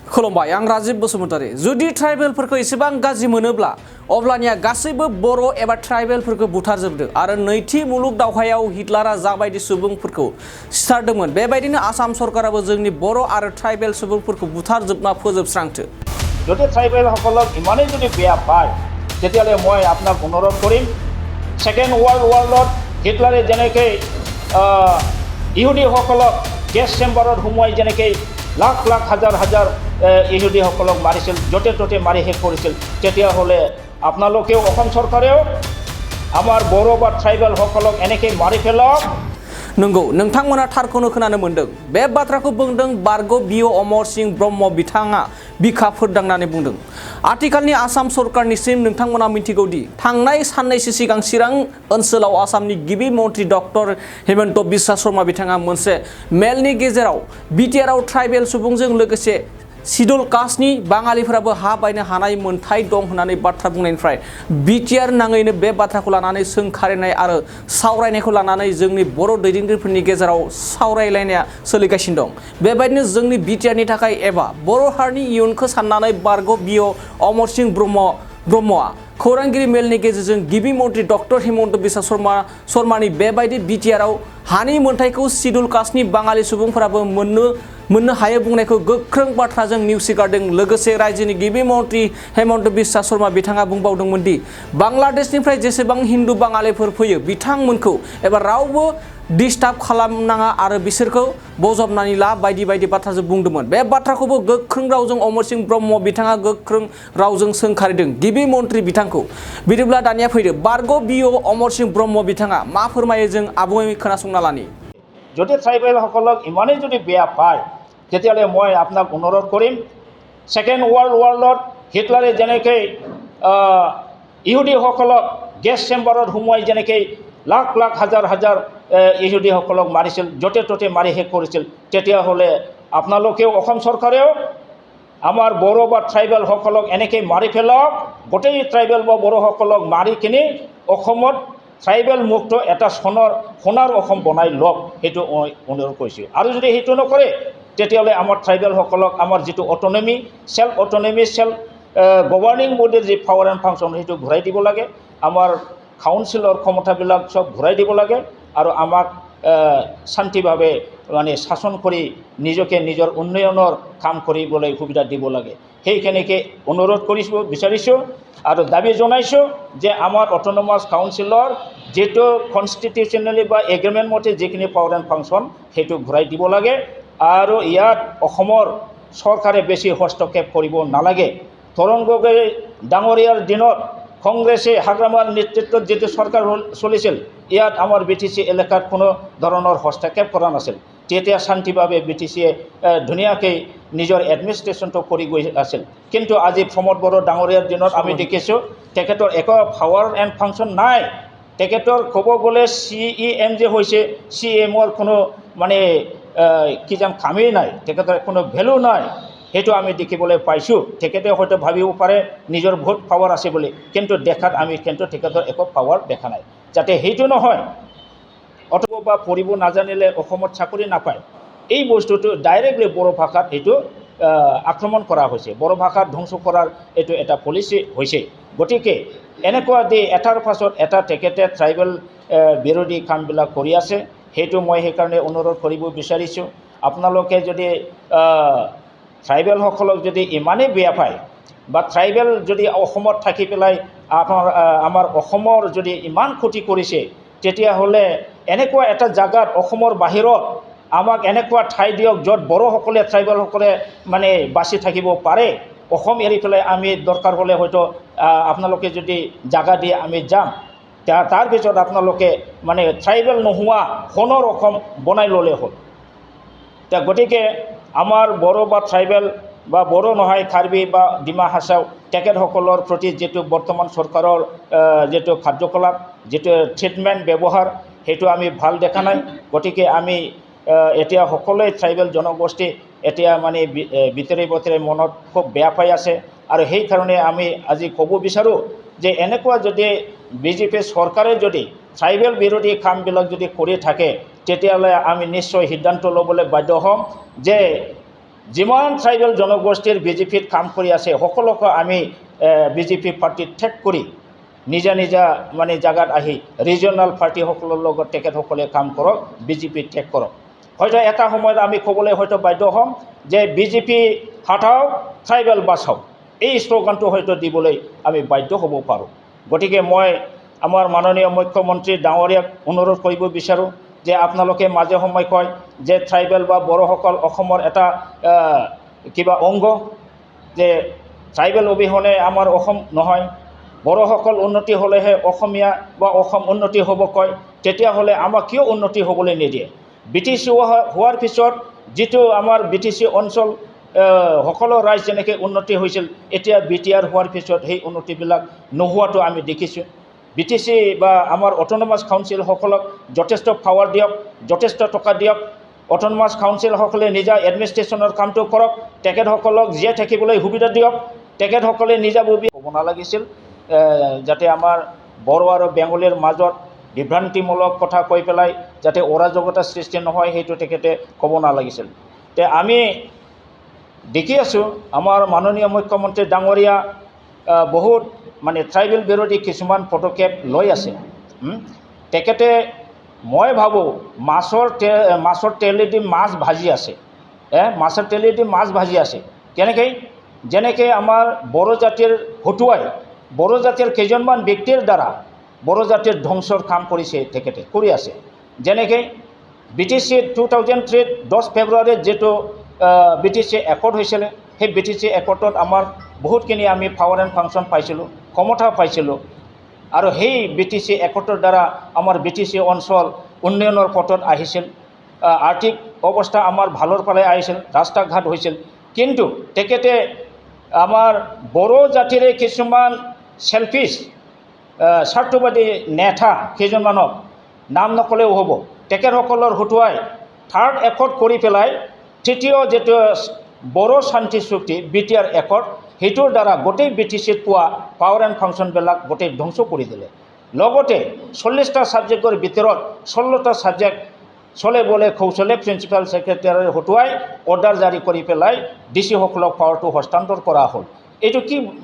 खुलुमबाय आं राजीव बसुमतारी जुदि ट्राइबेलफोरखौ एसेबां गाज्रि मोनोब्ला अब्लानिया गासैबो बर' एबा ट्राइबेलफोरखौ बुथारजोबदों आरो नैथि मुलुग दावहायाव हिटलारा जाबायदि सुबुंफोरखौ सिथारदोंमोन बेबायदिनो आसाम सरकाराबो जोंनि बर' आरो ट्राइबेल सुबुंफोरखौ बुथारजोबना फोजोबस्रांथो যদি ট্ৰাইবেলসকলক ইমানেই যদি বেয়া পায় তেতিয়াহ'লে মই আপোনাক অনুৰোধ কৰিম সেকেন্ড ৱৰ্ল্ডত হিটলাৰে যেনেকৈ ইহুদীসকলক গেছ চেম্বাৰত সোমোৱাই যেনেকৈ লাখ লাখ হাজাৰ হাজাৰ ইহুদীসকলক মাৰিছিল য'তে ত'তে মাৰি শেষ কৰিছিল তেতিয়াহ'লে আপোনালোকেও অসম চৰকাৰেও আমাৰ বড়ো বা ট্ৰাইবেলসকলক এনেকৈ মাৰি পেলাওক नंगौ नोंथांमोना थारखौनो खोनानो मोनदों बे बाथ्राखौ बुंदों बारग' बिअ अमर सिंह ब्रह्म बिथाङा बिखा फोरदांनानै बुंदों आथिखालनि आसाम सरकारनिसिम नोंथांमोना मिथिगौदि थांनाय साननैसो सिगां चिरां ओनसोलाव आसामनि गिबि मन्त्रि डक्टर हेमन्त बिश्व शर्मा बिथाङा मोनसे मेलनि गेजेराव बिटिआरआव ट्राइबेल सुबुंजों लोगोसे सिडुल कास्टनि बाङालिफोराबो हा बायनो हानाय मोनथाय दं होननानै बाथ्रा बुंनायनिफ्राय बिटिआर नाङैनो बे बाथ्राखौ लानानै सोंखारिनाय आरो सावरायनायखौ लानानै जोंनि बर' दैदेनगिरिफोरनि गेजेराव सावरायलायनाया सोलिगासिनो दं बेबायदिनो जोंनि बिटिआरनि थाखाय एबा बर' हारिनि इयुनखौ साननानै बारग' बिअ अमर सिंह ब्रह्मआ खौरांगिरि मेलनि गेजेरजों गिबि मन्त्रि डक्टर हेमन्त बिश्व शर्मानि बेबायदि बिटिआरआव हानि मोनथायखौ सिडुल कास्टनि बाङालि सुबुंफोराबो मोननो हायो बुंनायखौ गोख्रों बाथ्राजों नेवसिगारदों लोगोसे रायजोनि गिबि मन्त्रि हेमन्त बिश्व शर्मा बिथाङा बुंबावदोंमोन दि बांलादेशनिफ्राय जेसेबां हिन्दु बाङालिफोर फैयो बिथांमोनखौ एबा रावबो डिस्टार्ब खालामनाङा आरो बिसोरखौ बजबनानै ला बायदि बायदि बाथ्राजों बुंदोंमोन बे बाथ्राखौबो गोख्रों रावजों अमर सिंह ब्रह्म बिथाङा गोख्रों रावजों सोंखारिदों गिबि मन्त्रि बिथांखौ बिदिब्ला दानिया फैदो बारग' बिअ अमर सिंह ब्रह्म बिथाङा मा फोरमायो जों आबुङै खोनासंना लानि যদি ট্ৰাইবেলসকলক ইমানেই যদি বেয়া পায় তেতিয়াহ'লে মই আপোনাক অনুৰোধ কৰিম সেকেন্ড ৱৰ্ল্ডত হিটলাৰে যেনেকৈ ইহুদীসকলক গেছ চেম্বাৰত সোমোৱাই যেনেকৈ লাখ লাখ হাজাৰ হাজাৰ ইহুদীসকলক মাৰিছিল য'তে ত'তে মাৰি শেষ কৰিছিল তেতিয়াহ'লে আপোনালোকেও অসম চৰকাৰেও আমাৰ বড়ো বা ট্ৰাইবেলসকলক এনেকৈ মাৰি পেলাওক গোটেই ট্ৰাইবেল বা বড়োসকলক মাৰি কিনি অসমত ট্ৰাইবেল মুক্ত এটা সোণাৰ অসম বনাই লওক সেইটো মই অনুৰোধ কৰিছোঁ আৰু যদি সেইটো নকৰে তেতিয়াহ'লে আমাৰ ট্ৰাইবেলসকলক আমাৰ যিটো অট'নমি চেল্ফ গভাৰ্ণিং বডিৰ যি পাৱাৰ এণ্ড ফাংচন সেইটো ঘূৰাই দিব লাগে আমাৰ কাউন্সিলৰ ক্ষমতাবিলাক চব ঘূৰাই দিব লাগে আৰু আমাক শান্তিভাৱে মানে শাসন কৰি নিজকে নিজৰ উন্নয়নৰ কাম কৰিবলৈ সুবিধা দিব লাগে সেইখিনিকে অনুৰোধ বিচাৰিছোঁ আৰু দাবী জনাইছোঁ যে আমাৰ অট'নমাছ কাউন্সিলৰ যেটো কনষ্টিটিউশ্যনেলি বা এগ্ৰিমেণ্ট মতে যিখিনি পাৱাৰ এণ্ড ফাংচন সেইটো ঘূৰাই দিব লাগে আৰু ইয়াত অসমৰ চৰকাৰে বেছি হস্তক্ষেপ কৰিব নালাগে তৰুণ গগৈ ডাঙৰীয়াৰ দিনত কংগ্ৰেছে হাগ্ৰামাৰ নেতৃত্বত যেটো চৰকাৰ চলিছিল ইয়াত আমাৰ বিটিচি এলেকাত কোনো ধৰণৰ হস্তক্ষেপ কৰা নাছিল তেতিয়া শান্তিভাৱে বিটিচিয়ে ধুনীয়াকৈ নিজৰ এডমিনিষ্ট্ৰেশ্যনটো কৰি গৈ আছিল কিন্তু আজি প্ৰমোদ বড়ো ডাঙৰীয়াৰ দিনত আমি দেখিছোঁ তেখেতৰ একো পাৱাৰ এণ্ড ফাংচন নাই তেখেতৰ ক'ব গ'লে CEM যে হৈছে CEMৰ কোনো মানে কি যাম কামেই নাই তেখেতৰ কোনো ভেলু নাই সেইটো আমি দেখিবলৈ পাইছোঁ তেখেতে হয়তো ভাবিব পাৰে নিজৰ বহুত পাৱাৰ আছে বুলি কিন্তু দেখাত আমি কিন্তু তেখেতৰ একো পাৱাৰ দেখা নাই যাতে সেইটো নহয় অথবা বা পঢ়িব নাজানিলে অসমত চাকৰি নাপায় এই বস্তুটো ডাইৰেক্টলি বড়ো ভাষাত এইটো আক্ৰমণ কৰা হৈছে বড়ো ভাষাত ধ্বংস কৰাৰ এইটো এটা পলিচি হৈছে গতিকে এনেকুৱা দি এটাৰ পাছত এটা তেখেতে ট্ৰাইবেল বিৰোধী কামবিলাক কৰি আছে সেইটো মই সেইকাৰণে অনুৰোধ কৰিব বিচাৰিছোঁ আপোনালোকে যদি ট্ৰাইবেলসকলক যদি ইমানেই বেয়া পায় বা ট্ৰাইবেল যদি অসমত থাকি পেলাই আমাৰ অসমৰ যদি ইমান ক্ষতি কৰিছে তেতিয়াহ'লে এনেকুৱা এটা জাগাত অসমৰ বাহিৰত আমাক এনেকুৱা ঠাই দিয়ক য'ত বড়োসকলে ট্ৰাইবেলসকলে মানে বাচি থাকিব পাৰে অসম এৰি পেলাই আমি দৰকাৰ হ'লে হয়তো আপোনালোকে যদি জাগা দিয়ে আমি যাম তাৰ পিছত আপোনালোকে মানে ট্ৰাইবেল নোহোৱা সোণৰ অসম বনাই ল'লে হ'ল গতিকে আমাৰ বড়ো বা ট্ৰাইবেল বা বড়ো নহয় কাৰ্বি বা ডিমা হাছাও তেখেতসকলৰ প্ৰতি যেটো বৰ্তমান চৰকাৰৰ যেটো কাৰ্যকলাপ যেটো ট্ৰিটমেণ্ট ব্যৱহাৰ সেইটো আমি ভাল দেখা নাই গতিকে আমি এতিয়া সকলোৱে ট্ৰাইবেল জনগোষ্ঠী এতিয়া মানে ভিতৰে মনত খুব বেয়া পাই আছে আৰু সেইকাৰণে আমি আজি ক'ব বিচাৰোঁ যে এনেকুৱা যদি বিজেপি চৰকাৰে যদি ট্ৰাইবেল বিৰোধী কামবিলাক যদি কৰি থাকে তেতিয়াহ'লে আমি নিশ্চয় সিদ্ধান্ত ল'বলৈ বাধ্য হ'ম যে যিমান ট্ৰাইবেল জনগোষ্ঠীৰ বিজেপিত কাম কৰি আছে সকলোকে আমি বিজেপি পাৰ্টিত ঠেক কৰি নিজা নিজা মানে জাগাত আহি ৰিজনাল পাৰ্টিসকলৰ লগত তেখেতসকলে কাম কৰক, বিজেপিত ঠেক কৰক। হয়তো এটা সময়ত আমি ক'বলৈ হয়তো বাধ্য হ'ম যে বিজেপি হটাওক, ট্ৰাইবেল বাচাওক, এই শ্লোগানটো হয়তো দিবলৈ আমি বাধ্য হ'ব পাৰোঁ। গতিকে মই আমাৰ মাননীয় মুখ্যমন্ত্ৰী ডাঙৰীয়াক অনুৰোধ কৰিব বিচাৰোঁ যে আপোনালোকে মাজে সময়ে কয় যে ট্ৰাইবেল বা বড়োসকল অসমৰ এটা কিবা অংগ, যে ট্ৰাইবেল অবিহনে আমাৰ অসম নহয়, বড়োসকল উন্নতি হ'লেহে অসমীয়া বা অসম উন্নতি হ'ব কয়, তেতিয়াহ'লে আমাক কিয় উন্নতি হ'বলৈ নিদিয়ে? BTC হোৱাৰ পিছত যিটো আমাৰ BTC অঞ্চল সকলো ৰাইজ যেনেকৈ উন্নতি হৈছিল, এতিয়া BTR হোৱাৰ পিছত সেই উন্নতিবিলাক নোহোৱাটো আমি দেখিছোঁ। BTC বা আমাৰ অট'নমাছ কাউন্সিলসকলক যথেষ্ট পাৱাৰ দিয়ক, যথেষ্ট টকা দিয়ক, অট'নমাছ কাউন্সিলসকলে নিজা এডমিনিষ্ট্ৰেশ্যনৰ কামটো কৰক, তেখেতসকলক জীয়াই থাকিবলৈ সুবিধা দিয়ক, তেখেতসকলে নিজাববী হ'ব নালাগিছিল যাতে আমাৰ বড়ো আৰু বেংগলীৰ মাজত বিভ্ৰান্তিমূলক কথা কৈ পেলাই যাতে অৰাজকতা সৃষ্টি নহয়, সেইটো তেখেতে ক'ব নালাগিছিল। তে আমি দেখি আছোঁ আমাৰ মাননীয় মুখ্যমন্ত্ৰী ডাঙৰীয়া বহুত মানে ট্ৰাইবেল বিৰোধী কিছুমান পদক্ষেপ লৈ আছে। তেখেতে মই ভাবোঁ মাছৰ তেলেদি মাছ ভাজি আছে, মাছৰ তেলেদি মাছ ভাজি আছে। যেনেকৈ আমাৰ বড়ো জাতিৰ হতুৱাই বড়ো জাতিৰ কেইজনমান ব্যক্তিৰ দ্বাৰা বড়ো জাতিৰ ধ্বংসৰ কাম কৰিছে, তেখেতে কৰি আছে। যেনেকৈ BTC 2003 10 ফেব্ৰুৱাৰীত যিটো BTC একৰ্ড হৈছিলে, সেই BTC একৰ্ডত আমাৰ বহুতখিনি আমি পাৱাৰ এণ্ড ফাংচন পাইছিলোঁ, ক্ষমতা পাইছিলোঁ, আৰু সেই BTC একৰ্ডৰ দ্বাৰা আমাৰ BTC অঞ্চল উন্নয়নৰ পথত আহিছিল, আৰ্থিক অৱস্থা আমাৰ ভালৰ ফালে আহিছিল, ৰাস্তা ঘাট হৈছিল। কিন্তু তেখেতে আমাৰ বড়ো জাতিৰে কিছুমান চেলফিছ স্বাৰ্থবাদী নেতা কেইজনমানক নাম নকলেও হ'ব, তেখেতসকলৰ হতুৱাই থাৰ্ড একৰ্ড কৰি পেলাই তৃতীয় যিটো বড়ো শান্তি চুক্তি BTR একৰ্ড, সেইটোৰ দ্বাৰা গোটেই BTCত পোৱা পাৱাৰ এণ্ড ফাংচনবিলাক গোটেই ধ্বংস কৰি দিলে। লগতে 40টা ছাবজেক্টৰ ভিতৰত 16টা ছাবজেক্ট চলে বলে কৌশলে প্ৰিন্সিপাল ছেক্ৰেটাৰীৰ হতুৱাই অৰ্ডাৰ জাৰি কৰি পেলাই DC সকলক পাৱাৰটো হস্তান্তৰ কৰা হ'ল। এইটো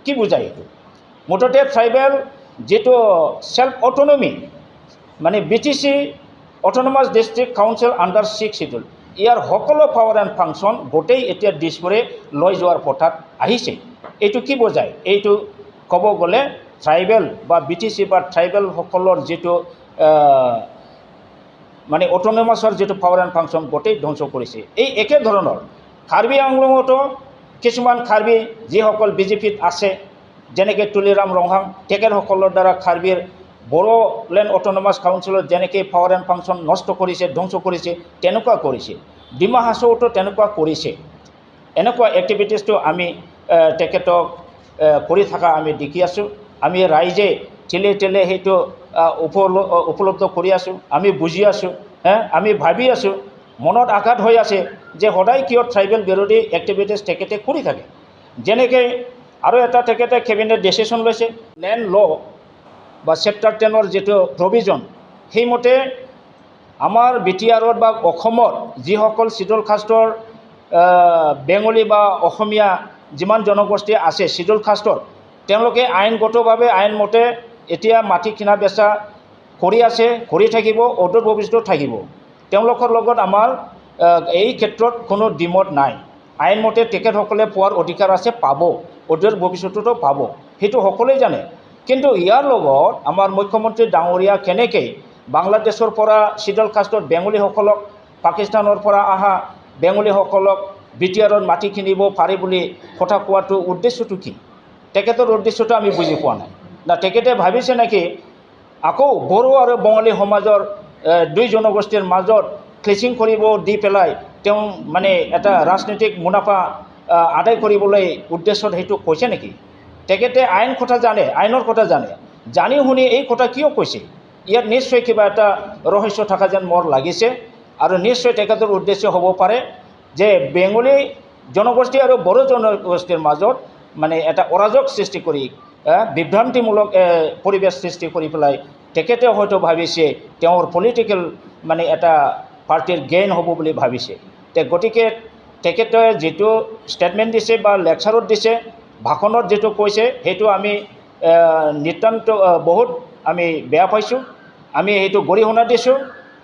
কি বুজায়? এইটো মুঠতে ট্ৰাইবেল যিটো সেল্ফ অট'নমি মানে BTC autonomous district council under 6 schedule, ইয়াৰ সকলো পাৱাৰ এণ্ড ফাংচন গোটেই এতিয়া দিশপুৰে লৈ যোৱাৰ পথাত আহিছে। এইটো কি বুজায়? এইটো ক'ব গ'লে ট্ৰাইবেল বা BTC বা ট্ৰাইবেলসকলৰ যিটো মানে অট'নমাছৰ যিটো পাৱাৰ এণ্ড ফাংচন গোটেই ধ্বংস কৰিছে। এই একে ধৰণৰ কাৰ্বি আংলঙতো কিছুমান কাৰ্বি যিসকল BJPত আছে, যেনেকৈ তুলিৰাম ৰংহাং, তেখেতসকলৰ দ্বাৰা কাৰ্বিৰ বড়োলেণ্ড অট'নমাছ কাউন্সিলত যেনেকৈ পাৱাৰ এণ্ড ফাংচন নষ্ট কৰিছে, ধ্বংস কৰিছে, তেনেকুৱা কৰিছে। ডিমা হাছাওতো তেনেকুৱা কৰিছে। এনেকুৱা এক্টিভিটিছটো আমি তেখেতক কৰি থকা আমি দেখি আছোঁ। আমি ৰাইজে ঠেলে ঠেলে সেইটো উপলব্ধ কৰি আছোঁ, আমি বুজি আছোঁ, আমি ভাবি আছোঁ, মনত আঘাত হৈ আছে যে সদায় কিয় ট্ৰাইবেল বিৰোধী এক্টিভিটিছ তেখেতে কৰি থাকে। যেনেকৈ আৰু এটা তেখেতে কেবিনেট ডিচিশ্যন লৈছে, লেণ্ড ল' বা চেপ্টাৰ 10ৰ যিটো প্ৰভিজন, সেইমতে আমাৰ BTRত বা অসমত যিসকল শিডিউল কাষ্টৰ বেংগলী বা অসমীয়া যিমান জনগোষ্ঠী আছে শিডিউল কাষ্টৰ, তেওঁলোকে আইনগতভাৱে আইনমতে এতিয়া মাটি কিনা বেচা কৰি আছে, কৰি থাকিব, অদূৰ ভৱিষ্যতেও থাকিব। তেওঁলোকৰ লগত আমাৰ এই ক্ষেত্ৰত কোনো দ্বিমত নাই। আইনমতে তেখেতসকলে পোৱাৰ অধিকাৰ আছে, পাব, অদূৰ ভৱিষ্যতেতো পাব, সেইটো সকলোৱে জানে। কিন্তু ইয়াৰ লগত আমাৰ মুখ্যমন্ত্ৰী ডাঙৰীয়া কেনেকৈ বাংলাদেশৰ পৰা শিডিউল কাষ্টৰ বেংগলীসকলক, পাকিস্তানৰ পৰা অহা বেংগলীসকলক BTRত মাটি কিনিব পাৰি বুলি কথা কোৱাটো উদ্দেশ্যটো কি? তেখেতৰ উদ্দেশ্যটো আমি বুজি পোৱা নাই। না তেখেতে ভাবিছে নেকি আকৌ বড়ো আৰু বঙালী সমাজৰ দুই জনগোষ্ঠীৰ মাজত ক্লিচিং কৰিব দি পেলাই তেওঁ মানে এটা ৰাজনৈতিক মুনাফা আদায় কৰিবলৈ উদ্দেশ্যত সেইটো কৈছে নেকি? তেখেতে আইন কথা জানে, আইনৰ কথা জানে, জানি শুনি এই কথা কিয় কৈছে? ইয়াত নিশ্চয় কিবা এটা ৰহস্য থকা যেন মোৰ লাগিছে। আৰু নিশ্চয় তেখেতৰ উদ্দেশ্য হ'ব পাৰে যে বেংগলী জনগোষ্ঠী আৰু বড়ো জনগোষ্ঠীৰ মাজত মানে এটা অৰাজক সৃষ্টি কৰি বিভ্ৰান্তিমূলক পৰিৱেশ সৃষ্টি কৰি পেলাই তেখেতে হয়তো ভাবিছে তেওঁৰ পলিটিকেল মানে এটা পাৰ্টিৰ গেইন হ'ব বুলি ভাবিছে। গতিকে তেখেতে যেটো স্টেটমেন্ট দিছে বা লেকচাৰত দিছে ভাষণত যেটো কৈছে সেইটো আমি নিতান্ত বহুত আমি বেয়া পাইছোঁ আমি সেইটো গৰিহণা দিছোঁ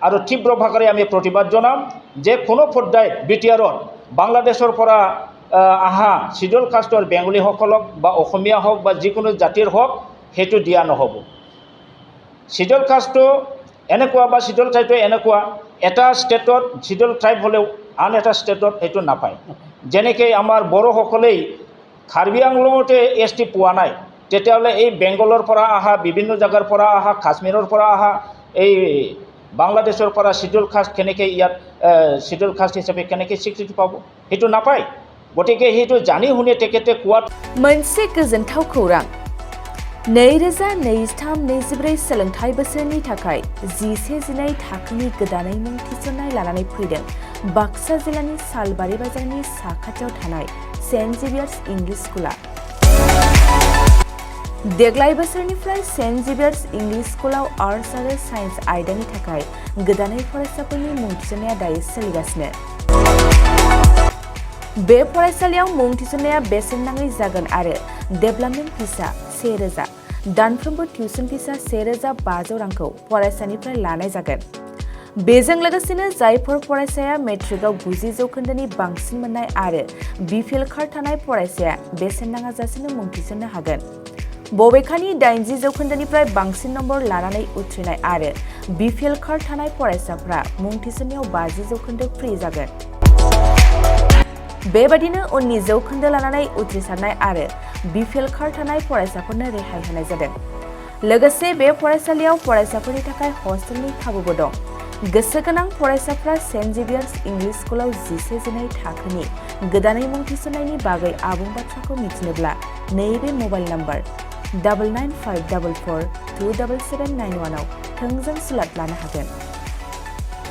আৰু তীব্ৰ ভাষাৰে আমি প্ৰতিবাদ জনাম যে কোনো পৰ্যায়ত বিটিআৰত বাংলাদেশৰ পৰা আহা শিডিউল কাষ্টৰ বেংগলীসকলক বা অসমীয়া হওক বা যিকোনো জাতিৰ হওক সেইটো দিয়া নহ'ব শিডিউল কাষ্টটো এনেকুৱা বা শিডিউল ট্ৰাইবটো এনেকুৱা এটা ষ্টেটত শিডিউল ট্ৰাইব হ'লেও আন এটা ষ্টেটত সেইটো নাপায় যেনেকৈ আমাৰ বড়োসকলেই কাৰ্বি আংলঙতে ST পোৱা নাই তেতিয়াহ'লে এই বেংগলৰ পৰা আহা বিভিন্ন জাগাৰ পৰা আহা কাশ্মীৰৰ পৰা আহা এই বাংলাদেশৰ পৰা শিডিউল কাষ্ট কেনেকৈ ইয়াত শিডিউল কাষ্ট হিচাপে কেনেকৈ স্বীকৃতি পাব সেইটো নাপায় গতিকে সেইটো জানি শুনি তেখেতে কোৱাত मोनसे गोजोनथाव खौरां 2023-24 सोलोंथाइ बोसोरनि थाखाय 11-12 थाखोनि गोदानै मुं थिसननाय लानानै फैदों बाक्सा जिल्लानि सालबारि बाजारनि साखाथियाव थानाय सेन्ट जेभियार्स इंलिश स्कुला देग्लाय बोसोरनिफ्राय सेन्ट जेभियार्स इंलिश स्कुलाव आर्ट्स आरो साइन्स आयदानि थाखाय गोदानै फरायसाफोरनि मुं थिसननाया दायो सोलिगासिनो बे फरायसालियाव मुं थिसननाया बेसेन नाङै जागोन आरो डेभेलपमेन्ट फिसा 1000 दानफ्रोमबो टिउसन फिसा 1500 रांखौ फरायसानिफ्राय लानाय जागोन बेजों लोगोसेनो जायफोर फरायसाया मेट्रिकआव 90 जौखोन्दोनि बांसिन मोननाय आरो बिपिएल कार्ड थानाय फरायसाया बेसेन नाङाजासेनो मुं थिसननो हागोन बबेखानि 80 जौखोन्दोनिफ्राय बांसिन नम्बर लानानै उथ्रिनाय आरो बिपिएल कार्ड थानाय फरायसाफ्रा मुं थिसननायाव 50 जौखोन्दो फ्रि जागोन बेबादिनो उननि जौखोन्दो लानानै उथ्रिसारनाय आरो बिपिएल कार्ड थानाय फरायसाफोरनो रेहाय होनाय जादों लोगोसे बे फरायसालियाव फरायसाफोरनि थाखाय हस्टेलनि खाबुबो दं गोसो गोनां फरायसाफ्रा सेन्ट जेभियार्स इंलिश स्कुलाव 11-12 थाखोनि गोदानै मुं थिसननायनि बागै आबुं बाथ्राखौ मिथिनोब्ला नैबे मबाइल नम्बर 9954427791 आव थोंजों सुलाद लानो हागोन